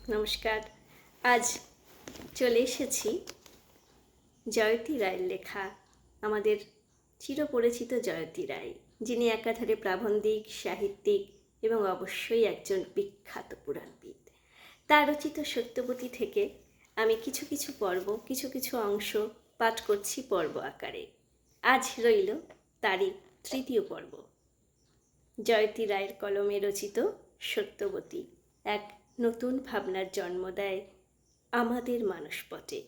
নমস্কার। আজ চলে এসেছি জয়তী রায়ের লেখা, আমাদের চিরপরিচিত জয়তী রায়, যিনি একাধারে প্রাবন্ধিক, সাহিত্যিক এবং অবশ্যই একজন বিখ্যাত পুরাণবিদ। তার রচিত সত্যবতী থেকে আমি কিছু কিছু পর্ব, কিছু কিছু অংশ পাঠ করছি পর্ব আকারে। আজ রইল তারই তৃতীয় পর্ব। জয়তী রায়ের কলমে রচিত সত্যবতী এক নতুন ভাবনার জন্ম দেয় আমাদের মানসপটে।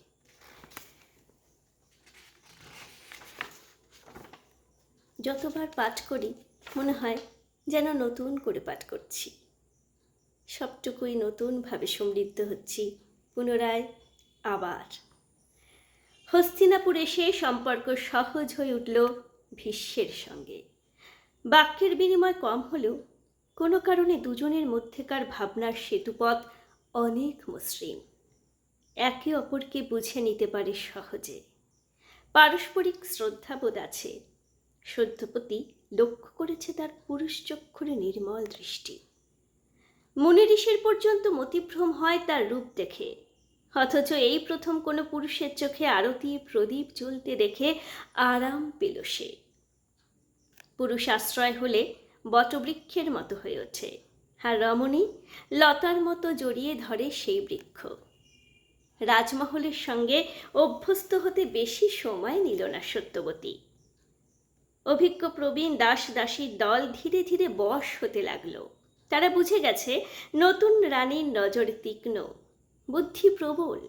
যতবার পাঠ করি মনে হয় যেন নতুন করে পাঠ করছি, সবটুকুই নতুনভাবে সমৃদ্ধ হচ্ছি পুনরায় আবার। হস্তিনাপুর এসে সম্পর্ক সহজ হয়ে উঠল ভীষ্মের সঙ্গে। বাক্যের বিনিময় কম হলেও কোনো কারণে দুজনের মধ্যেকার ভাবনার সেতুপথ অনেক মসৃণ, একে অপরকে বুঝে নিতে পারে সহজে। পারস্পরিক শ্রদ্ধাবোধ আছে। সত্যবতী লক্ষ্য করেছে তার পুরুষ চক্ষুরে নির্মল দৃষ্টি। মুনি ঋষির পর্যন্ত মতিভ্রম হয় তার রূপ দেখে, অথচ এই প্রথম কোনো পুরুষের চোখে আরতি প্রদীপ জ্বলতে দেখে আরাম পেল সে। পুরুষ আশ্রয় হলে বটবৃক্ষের মতো হয়ে ওঠে, আর রমণী লতার মতো জড়িয়ে ধরে সেই বৃক্ষ। রাজমহলের সঙ্গে অভ্যস্ত হতে বেশি সময় নিল না সত্যবতী। অভিজ্ঞ প্রবীণ দাস দাসীর দল ধীরে ধীরে বশ হতে লাগলো। তারা বুঝে গেছে নতুন রানীর নজর তীক্ষ্ণ, বুদ্ধি প্রবল।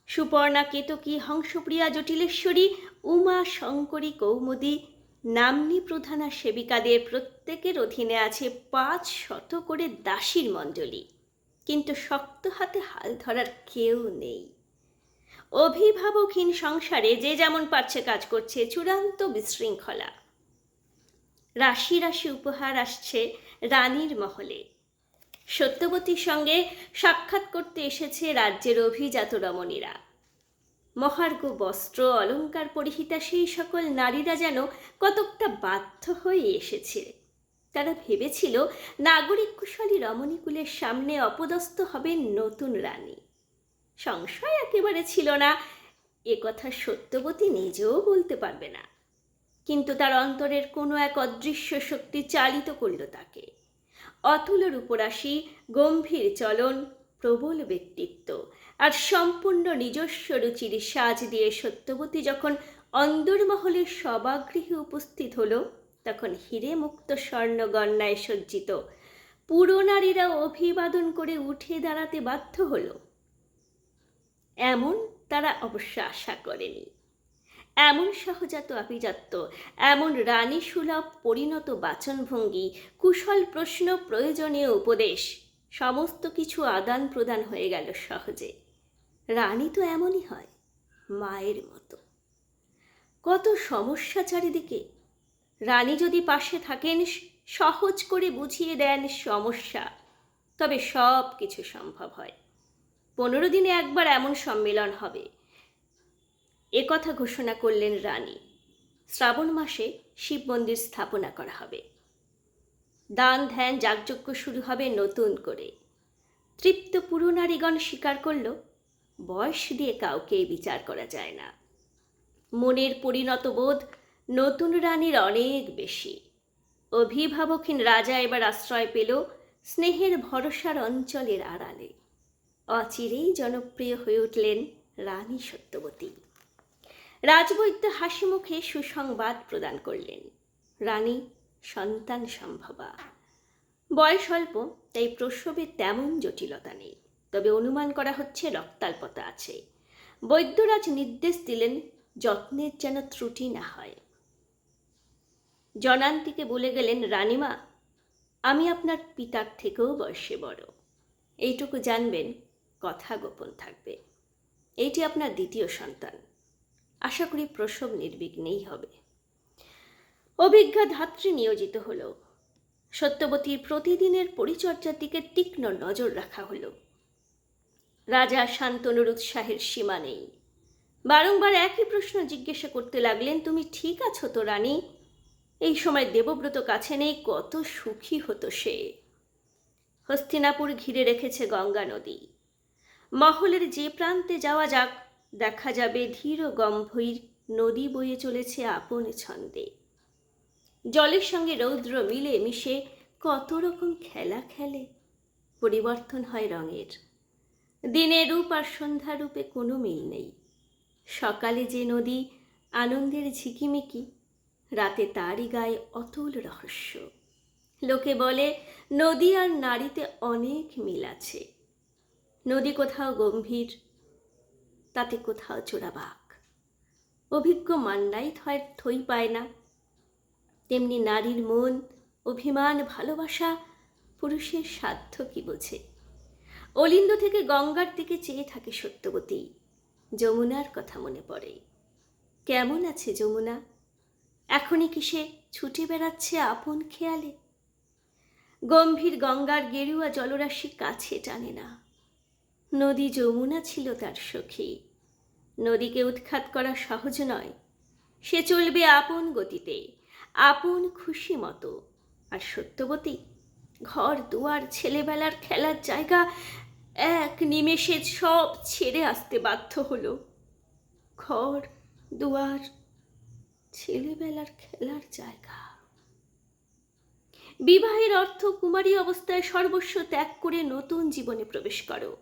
সুপর্ণা, কেতকী, হংসপ্রিয়া, জটিলেশ্বরী, উমা, শঙ্করী, কৌমুদী নাম্নী প্রধানা সেবিকাদের প্রত্যেকের অধীনে আছে 500 করে দাসীর মণ্ডলী, কিন্তু শক্ত হাতে হাল ধরার কেউ নেই। অভিভাবকহীন সংসারে যে যেমন পারছে কাজ করছে, চূড়ান্ত বিশৃঙ্খলা। রাশি রাশি উপহার আসছে রানীর মহলে। সত্যবতীর সঙ্গে সাক্ষাৎ করতে এসেছে রাজ্যের অভিজাত রমণীরা। মহার্ঘ বস্ত্র অলঙ্কার পরিহিতা সেই সকল নারীরা যেন কতকটা বাধ্য হয়ে এসেছে। তারা ভেবেছিল নাগরিক কুশলী রমণীকুলের সামনে অপদস্থ হবেন নতুন রানী। সংশয় একেবারে ছিল না, এ কথা সত্যবতী নিজেও বলতে পারবে না, কিন্তু তার অন্তরের কোনো এক অদৃশ্য শক্তি চালিত করল তাকে। অতুল রূপরাশি, গম্ভীর চলন, প্রবল ব্যক্তিত্ব আর সম্পূর্ণ নিজস্ব রুচির সাজ দিয়ে সত্যবতী যখন অন্দরমহলের সভাগৃহে উপস্থিত হল, তখন হীরে মুক্ত স্বর্ণ গণ্যায় সজ্জিত পুরো নারীরা অভিবাদন করে উঠে দাঁড়াতে বাধ্য হল। এমন তারা অবশ্য আশা করেনি। এমন সহজাত আভিজাত্য, এমন রানী সুলভ পরিণত বাচনভঙ্গি, কুশল প্রশ্ন, প্রয়োজনীয় উপদেশ, সমস্ত কিছু আদান প্রদান হয়ে গেল সহজে। রানী তো এমনই হয়, মায়ের মতো। কত সমস্যা চারিদিকে, রানী যদি পাশে থাকেন, সহজ করে বুঝিয়ে দেন সমস্যা, তবে সব কিছু সম্ভব হয়। 15 দিনে একবার এমন সম্মেলন হবে, এ কথা ঘোষণা করলেন রানী। শ্রাবণ মাসে শিব মন্দির স্থাপনা করা হবে। দান ধ্যান যাগযজ্ঞ শুরু হবে নতুন করে। তৃপ্ত পুরো নারীগণ স্বীকার করল, বয়স দিয়ে কাউকে বিচার করা যায় না। মনের পরিণত বোধ নতুন রানীর অনেক বেশি। অভিভাবকহীন রাজা এবার আশ্রয় পেল স্নেহের ভরসার অঞ্চলের আড়ালে। অচিরেই জনপ্রিয় হয়ে উঠলেন রানী সত্যবতী। রাজবৈদ্য হাসি মুখে সুসংবাদ প্রদান করলেন, রানী সন্তান সম্ভবা। বয়স অল্প, তাই প্রসবে তেমন জটিলতা নেই, তবে অনুমান করা হচ্ছে রক্তাল্পতা আছে। বৈদ্যরাজ নির্দেশ দিলেন যত্নের যেন ত্রুটি না হয়। জনান্তীকে বলে গেলেন, রানীমা, আমি আপনার পিতার থেকেও বয়সে বড়, এইটুকু জানবেন, কথা গোপন থাকবে। এইটি আপনার দ্বিতীয় সন্তান, আশা করি প্রসব নির্বিঘ্নেই হবে। অভিজ্ঞা ধাত্রী নিয়োজিত হলো। সত্যবতীর প্রতিদিনের পরিচর্যার দিকে তীক্ষ্ণ নজর রাখা হলো। রাজা শান্তনুর উৎসাহের সীমা নেই। বারংবার একই প্রশ্ন জিজ্ঞাসা করতে লাগলেন, তুমি ঠিক আছো তো রানী? এই সময় দেবব্রত কাছে নেই, কত সুখী হতো সে। হস্তিনাপুর ঘিরে রেখেছে গঙ্গা নদী। মহলের যে প্রান্তে যাওয়া যাক, দেখা যাবে ধীর গম্ভীর নদী বয়ে চলেছে আপন ছন্দে। জলের সঙ্গে রৌদ্র মিলে মিশে কত রকম খেলা খেলে, পরিবর্তন হয় রঙের। দিনের রূপ আর সন্ধ্যা রূপে কোনো মিল নেই। সকালে যে নদী আনন্দের ঝিকিমিকি, রাতে তারই গায়ে অতুল রহস্য। লোকে বলে নদী আর নারীতে অনেক মিল আছে। নদী কোথাও গম্ভীর, তাতে কোথাও চোরাবাক। অভিজ্ঞ মান্নাই থই পায় না। তেমনি নারীর মন, অভিমান, ভালোবাসা পুরুষের সাধ্য কি বোঝে। অলিন্দ থেকে গঙ্গার দিকে চেয়ে থাকে সত্যবতী। যমুনার কথা মনে পড়ে। কেমন আছে যমুনা? এখনই কি সে ছুটে বেড়াচ্ছে আপন খেয়ালে? গম্ভীর গঙ্গার গেরুয়া জলরাশি কাছে টানে না। নদী যমুনা ছিল তার সখী। নদীকে উৎখাত করা সহজ নয়। সে চলবে আপন গতিতে, আপন খুশি মতো। আর সত্যবতী ঘর দুয়ার, ছেলেবেলার খেলার জায়গা এক নিমেষে সব ছেড়ে আসতে বাধ্য হলো। ঘর দুয়ার, ছেলেবেলার খেলার জায়গা। বিবাহের অর্থ কুমারী অবস্থায় সর্বস্ব ত্যাগ করে নতুন জীবনে প্রবেশ করো।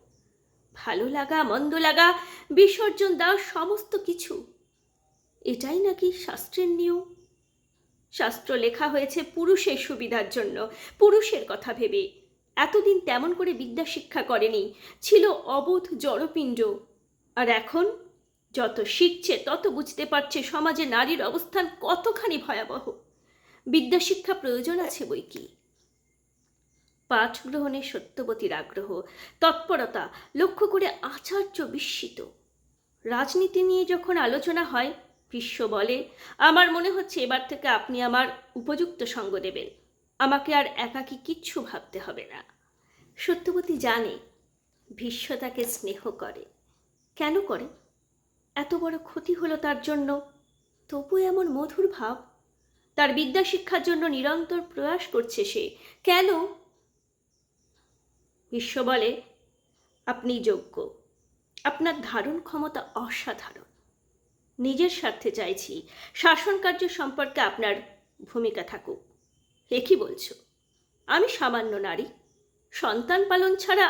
ভালো লাগা, মন্দ লাগা, বিসর্জন দাও সমস্ত কিছু। এটাই নাকি শাস্ত্রের নিয়ম? শাস্ত্র লেখা হয়েছে পুরুষের সুবিধার জন্য, পুরুষের কথা ভেবে। এতদিন তেমন করে বিদ্যা শিক্ষা করেনি, ছিল অবোধ জড়পিণ্ড। আর এখন যত শিখছে তত বুঝতে পারছে সমাজে নারীর অবস্থান কতখানি ভয়াবহ। বিদ্যা শিক্ষা প্রয়োজন আছে বই কি। পাঠ গ্রহণে সত্যবতীর আগ্রহ, তৎপরতা লক্ষ্য করে আচার্য বিস্মিত। রাজনীতি নিয়ে যখন আলোচনা হয়, ভীষ্ম বলে, আমার মনে হচ্ছে এবার থেকে আপনি আমার উপযুক্ত সঙ্গ দেবেন। আমাকে আর একাকী কিচ্ছু ভাবতে হবে না। সত্যবতী জানে ভীষ্ম তাকে স্নেহ করে। কেন করে? এত বড় ক্ষতি হলো তার জন্য, তবু এমন মধুর ভাব। তার বিদ্যা শিক্ষার জন্য নিরন্তর প্রয়াস করছে সে। কেন? ভীষ্ম বলে, আপনি যোগ্য, আপনার ধারণ ক্ষমতা অসাধারণ। নিজের স্বার্থে চাইছি শাসন কার্য সম্পর্কে আপনার ভূমিকা থাকুক। এ কি বলছো? আমি সামান্য নারী, সন্তান পালন ছাড়া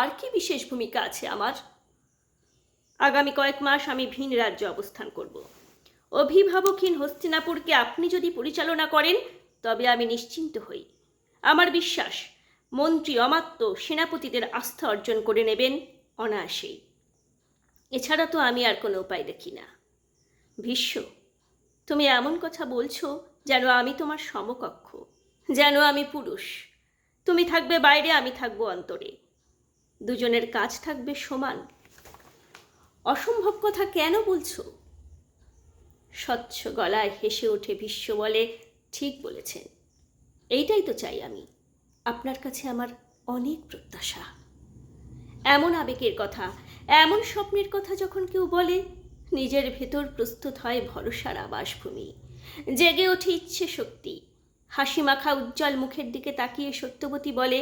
আর কি বিশেষ ভূমিকা আছে আমার? আগামী কয়েক মাস আমি ভিন রাজ্যে অবস্থান করব। অভিভাবকহীন হস্তিনাপুরকে আপনি যদি পরিচালনা করেন তবে আমি নিশ্চিন্ত হই। আমার বিশ্বাস মন্ত্রী, অমাত্য, সেনাপতিদের আস্থা অর্জন করে নেবেন অনায়াসেই। এছাড়া তো আমি আর কোনো উপায় দেখি না। ভীষ্ম, তুমি এমন কথা বলছো যেন আমি তোমার সমকক্ষ, যেন আমি পুরুষ। তুমি থাকবে বাইরে, আমি থাকবো অন্তরে। দুজনের কাজ থাকবে সমান। অসম্ভব কথা কেন বলছো? স্বচ্ছ গলায় হেসে উঠে ভীষ্ম বলে, ঠিক বলেছেন। এইটাই তো চাই আমি। আপনার কাছে আমার অনেক প্রত্যাশা। এমন আবেগের কথা, এমন স্বপ্নের কথা যখন কেউ বলে, নিজের ভেতর প্রস্তুত হয় ভরসার আবাসভূমি। জেগে ওঠে ইচ্ছে শক্তি। হাসি মাখা উজ্জ্বল মুখের দিকে তাকিয়ে সত্যবতী বলে,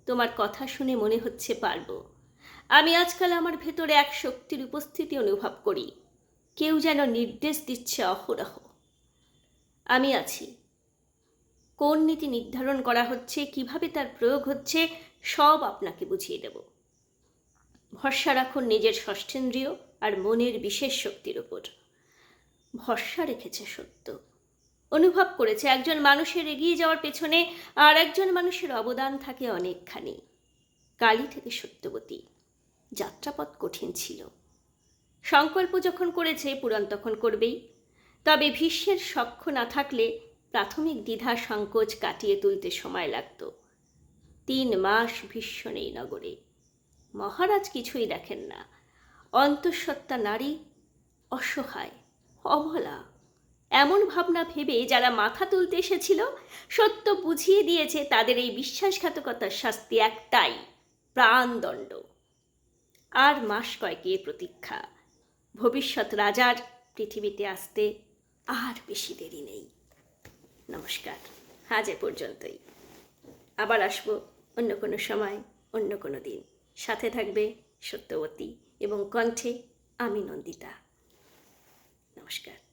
তোমার কথা শুনে মনে হচ্ছে পারবো। আমি আজকাল আমার ভেতরে এক শক্তির উপস্থিতি অনুভব করি। কেউ যেন নির্দেশ দিচ্ছে অহরহ। আমি আছি। কোন নীতি নির্ধারণ করা হচ্ছে, কিভাবে তার প্রয়োগ হচ্ছে, সব আপনাকে বুঝিয়ে দেব। ভরসা রাখুন নিজের ষষ্ঠেন্দ্রিয় আর মনের বিশেষ শক্তির উপর। ভরসা রেখেছে সত্য। অনুভব করেছে একজন মানুষের এগিয়ে যাওয়ার পেছনে আর একজন মানুষের অবদান থাকে অনেকখানি। কালী থেকে সত্যবতী যাত্রাপথ কঠিন ছিল। সংকল্প যখন করেছে পূরণ তখন করবেই। তবে ভীষ্মের সখ্য না থাকলে প্রাথমিক দ্বিধা সংকোচ কাটিয়ে তুলতে সময় লাগত। 3 মাস ভীষ্ম নেই নগরে। মহারাজ কিছুই দেখেন না। অন্তঃসত্ত্বা নারী, অসহায়, অবলা, এমন ভাবনা ভেবে যারা মাথা তুলতে এসেছিল, সত্য বুঝিয়ে দিয়েছে তাদের এই বিশ্বাসঘাতকতার শাস্তি একটাই, প্রাণদণ্ড। আর মাস কয়েকের প্রতীক্ষা। ভবিষ্যৎ রাজার পৃথিবীতে আসতে আর বেশি দেরি নেই। নমস্কার, আজ এ পর্যন্তই। আবার আসবো অন্য কোনো সময়, অন্য কোনো দিন। সাথে থাকবে সত্যবতী এবং কণ্ঠে আমি নন্দিতা। নমস্কার।